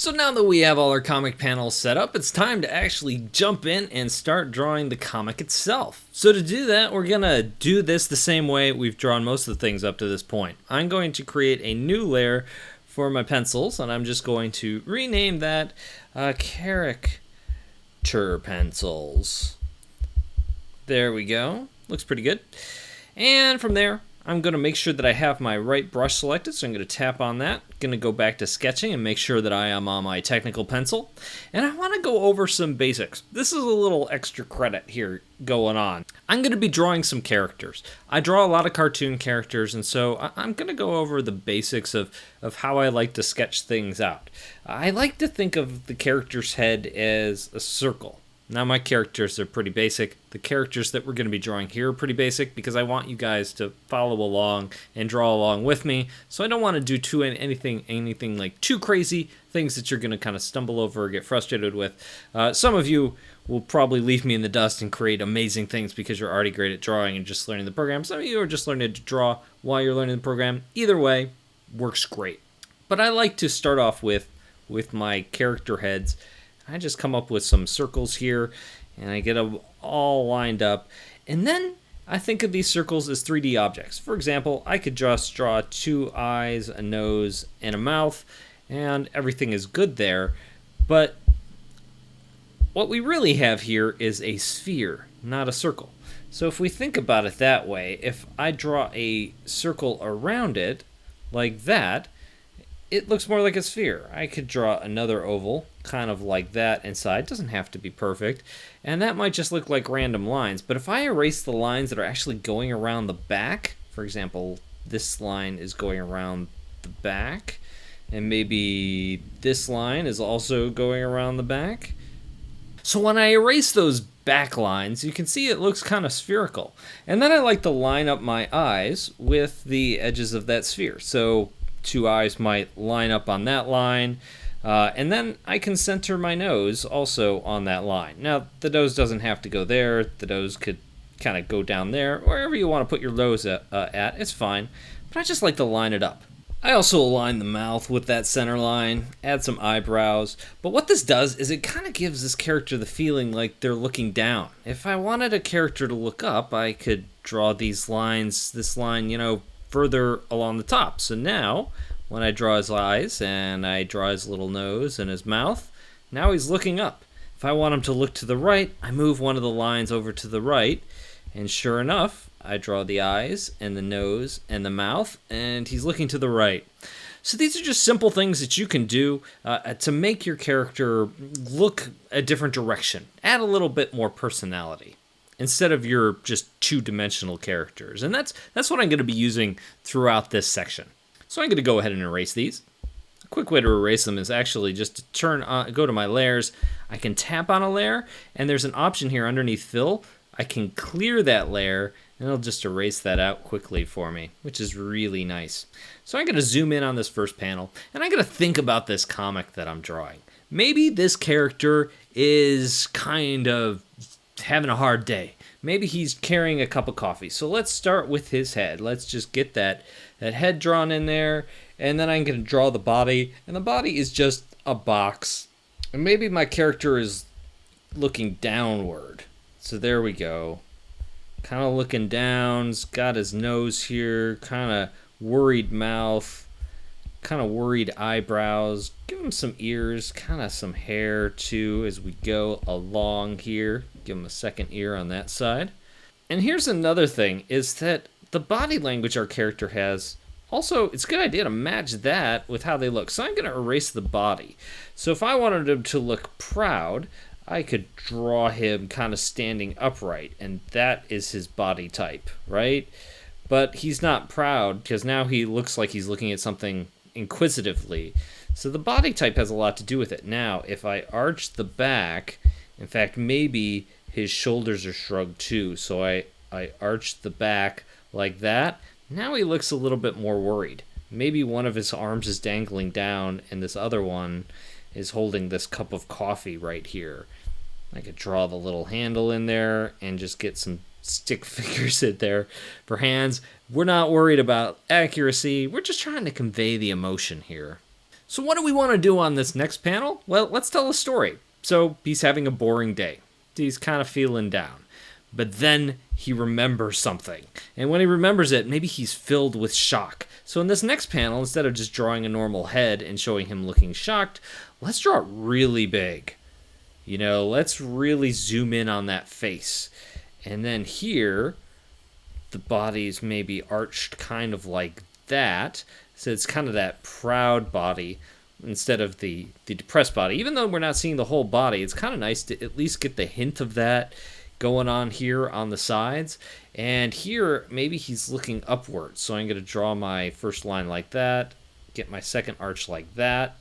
So now that we have all our comic panels set up, it's time to actually jump in and start drawing the comic itself. So to do that, we're going to do this the same way we've drawn most of the things up to this point. I'm going to create a new layer for my pencils, and I'm just going to rename that Character Pencils. There we go. Looks pretty good. And from there, I'm going to make sure that I have my right brush selected, so I'm going to tap on that. Going to go back to sketching and make sure that I am on my technical pencil. And I want to go over some basics. This is a little extra credit here going on. I'm going to be drawing some characters. I draw a lot of cartoon characters, and so I'm going to go over the basics of how I like to sketch things out. I like to think of the character's head as a circle. Now my characters are pretty basic. The characters that we're going to be drawing here are pretty basic because I want you guys to follow along and draw along with me. So I don't want to do anything like too crazy, things that you're going to kind of stumble over or get frustrated with. Some of you will probably leave me in the dust and create amazing things because you're already great at drawing and just learning the program. Some of you are just learning to draw while you're learning the program. Either way, works great. But I like to start off with my character heads. I just come up with some circles here, and I get them all lined up. And then I think of these circles as 3D objects. For example, I could just draw two eyes, a nose, and a mouth, and everything is good there. But what we really have here is a sphere, not a circle. So if we think about it that way, if I draw a circle around it, like that, it looks more like a sphere. I could draw another oval, kind of like that inside. It doesn't have to be perfect. And that might just look like random lines. But if I erase the lines that are actually going around the back, for example, this line is going around the back, and maybe this line is also going around the back. So when I erase those back lines, you can see it looks kind of spherical. And then I like to line up my eyes with the edges of that sphere. So two eyes might line up on that line, and then I can center my nose also on that line. Now, the nose doesn't have to go there. The nose could kind of go down there. Wherever you want to put your nose at, it's fine, but I just like to line it up. I also align the mouth with that center line, add some eyebrows, but what this does is it kind of gives this character the feeling like they're looking down. If I wanted a character to look up, I could draw these lines, this line, further along the top. So now, when I draw his eyes and I draw his little nose and his mouth, now he's looking up. If I want him to look to the right, I move one of the lines over to the right, and sure enough, I draw the eyes and the nose and the mouth, and he's looking to the right. So these are just simple things that you can do to make your character look a different direction, add a little bit more personality, instead of your just two-dimensional characters. And that's what I'm going to be using throughout this section. So I'm going to go ahead and erase these. A quick way to erase them is actually just to go to my layers. I can tap on a layer, and there's an option here underneath fill. I can clear that layer, and it'll just erase that out quickly for me, which is really nice. So I'm going to zoom in on this first panel, and I'm going to think about this comic that I'm drawing. Maybe this character is kind of having a hard day. Maybe he's carrying a cup of coffee. So let's start with his head. Let's just get that head drawn in there, and then I'm going to draw the body, and the body is just a box. And maybe my character is looking downward. So there we go. Kind of looking down. He's got his nose here, kind of worried mouth, kind of worried eyebrows. Give him some ears, kind of some hair too as we go along here. Give him a second ear on that side. And here's another thing, is that the body language our character has, also, it's a good idea to match that with how they look. So I'm going to erase the body. So if I wanted him to look proud, I could draw him kind of standing upright, and that is his body type, right? But he's not proud because now he looks like he's looking at something inquisitively. So the body type has a lot to do with it. Now, if I arch the back, in fact, maybe his shoulders are shrugged too. So I arch the back like that. Now he looks a little bit more worried. Maybe one of his arms is dangling down and this other one is holding this cup of coffee right here. I could draw the little handle in there and just get some stick figures in there for hands. We're not worried about accuracy. We're just trying to convey the emotion here. So what do we want to do on this next panel? Well, let's tell a story. So he's having a boring day. He's kind of feeling down. But then he remembers something. And when he remembers it, maybe he's filled with shock. So in this next panel, instead of just drawing a normal head and showing him looking shocked, let's draw it really big. Let's really zoom in on that face. And then here, the body's maybe arched kind of like that. So it's kind of that proud body instead of the depressed body. Even though we're not seeing the whole body, it's kind of nice to at least get the hint of that going on here on the sides. And here, maybe he's looking upward. So I'm going to draw my first line like that, get my second arch like that,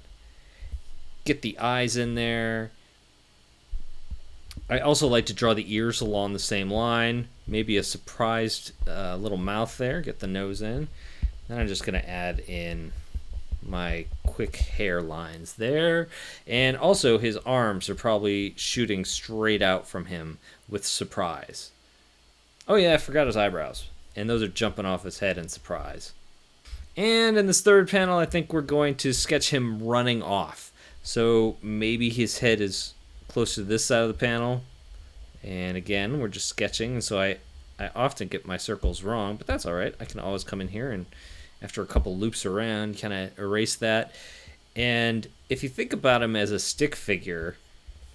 get the eyes in there. I also like to draw the ears along the same line, maybe a surprised little mouth there, get the nose in. Then I'm just going to add in my quick hair lines there. And also his arms are probably shooting straight out from him with surprise. Oh yeah, I forgot his eyebrows. And those are jumping off his head in surprise. And in this third panel, I think we're going to sketch him running off. So maybe his head is close to this side of the panel. And again, we're just sketching. And so I often get my circles wrong, but that's all right. I can always come in here and after a couple loops around, kind of erase that. And if you think about him as a stick figure,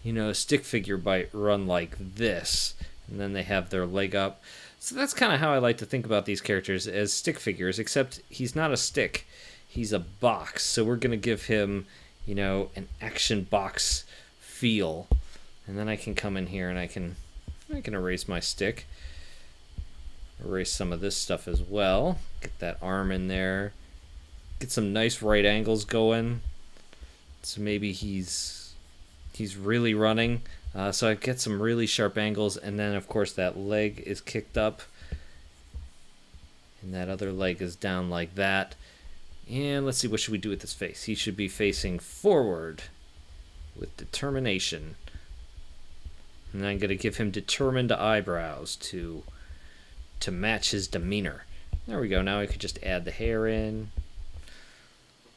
a stick figure might run like this, and then they have their leg up. So that's kind of how I like to think about these characters as stick figures, except he's not a stick, he's a box. So we're going to give him, an action box feel. And then I can come in here and I can erase my stick. Erase some of this stuff as well. Get that arm in there. Get some nice right angles going. So maybe he's really running. So I get some really sharp angles. And then, of course, that leg is kicked up. And that other leg is down like that. And let's see, what should we do with his face? He should be facing forward with determination. And I'm going to give him determined eyebrows to match his demeanor. There we go. Now I could just add the hair in.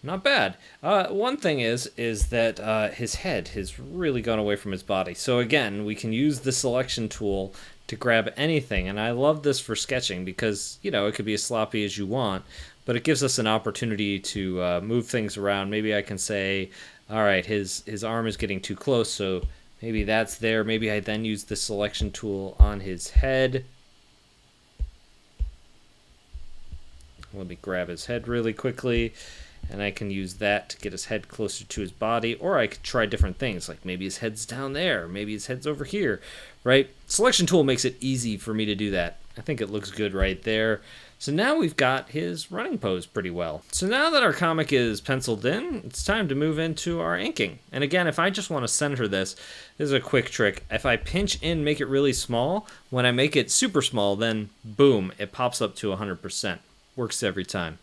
Not bad. One thing is that his head has really gone away from his body. So again, we can use the selection tool to grab anything. And I love this for sketching because, it could be as sloppy as you want, but it gives us an opportunity to move things around. Maybe I can say, all right, his arm is getting too close, so maybe that's there. Maybe I then use the selection tool on his head. Let me grab his head really quickly, and I can use that to get his head closer to his body, or I could try different things, like maybe his head's down there, maybe his head's over here, right? Selection tool makes it easy for me to do that. I think it looks good right there. So now we've got his running pose pretty well. So now that our comic is penciled in, it's time to move into our inking. And again, if I just want to center this is a quick trick. If I pinch in, make it really small, when I make it super small, then boom, it pops up to 100%. Works every time.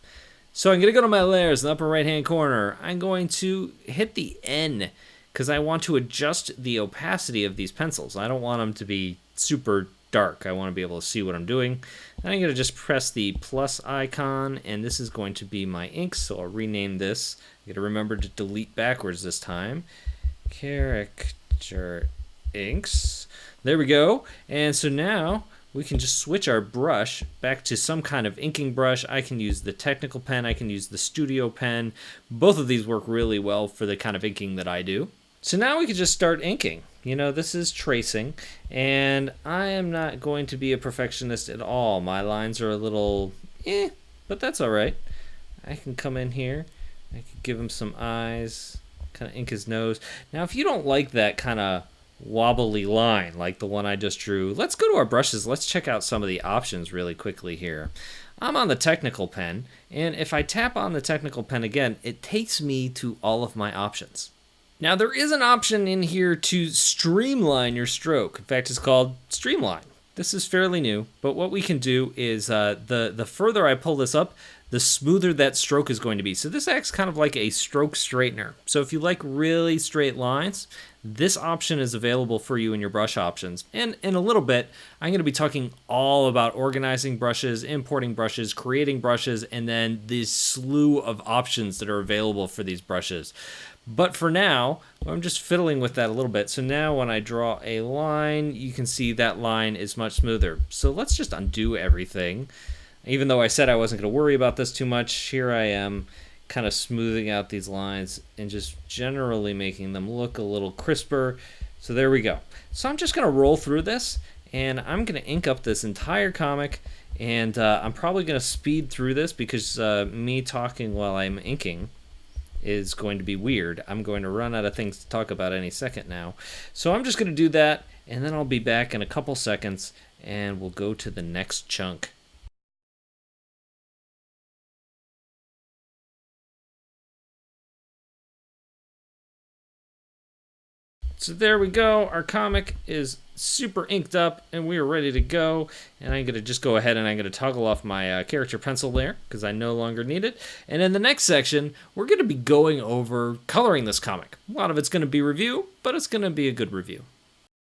So I'm going to go to my layers in the upper right hand corner. I'm going to hit the N because I want to adjust the opacity of these pencils. I don't want them to be super dark. I want to be able to see what I'm doing. And I'm going to just press the plus icon, and this is going to be my inks. So I'll rename this. I'm going to remember to delete backwards this time. Character inks. There we go. And so now we can just switch our brush back to some kind of inking brush. I can use the technical pen. I can use the studio pen. Both of these work really well for the kind of inking that I do. So now we can just start inking. This is tracing, and I am not going to be a perfectionist at all. My lines are a little but that's all right. I can come in here. I can give him some eyes, kind of ink his nose. Now, if you don't like that kind of wobbly line like the one I just drew, let's go to our brushes. Let's check out some of the options really quickly here. I'm on the technical pen, and if I tap on the technical pen again, it takes me to all of my options. Now there is an option in here to streamline your stroke. In fact, it's called Streamline. This is fairly new, but what we can do is the further I pull this up, the smoother that stroke is going to be. So this acts kind of like a stroke straightener. So if you like really straight lines, this option is available for you in your brush options. And in a little bit, I'm going to be talking all about organizing brushes, importing brushes, creating brushes, and then this slew of options that are available for these brushes. But for now, I'm just fiddling with that a little bit. So now when I draw a line, you can see that line is much smoother. So let's just undo everything. Even though I said I wasn't going to worry about this too much, here I am kind of smoothing out these lines and just generally making them look a little crisper. So there we go. So I'm just going to roll through this, and I'm going to ink up this entire comic, and I'm probably going to speed through this because me talking while I'm inking is going to be weird. I'm going to run out of things to talk about any second now. So I'm just going to do that, and then I'll be back in a couple seconds, and we'll go to the next chunk. So there we go. Our comic is super inked up and we are ready to go. And I'm going to just go ahead and I'm going to toggle off my character pencil there because I no longer need it. And in the next section, we're going to be going over coloring this comic. A lot of it's going to be review, but it's going to be a good review.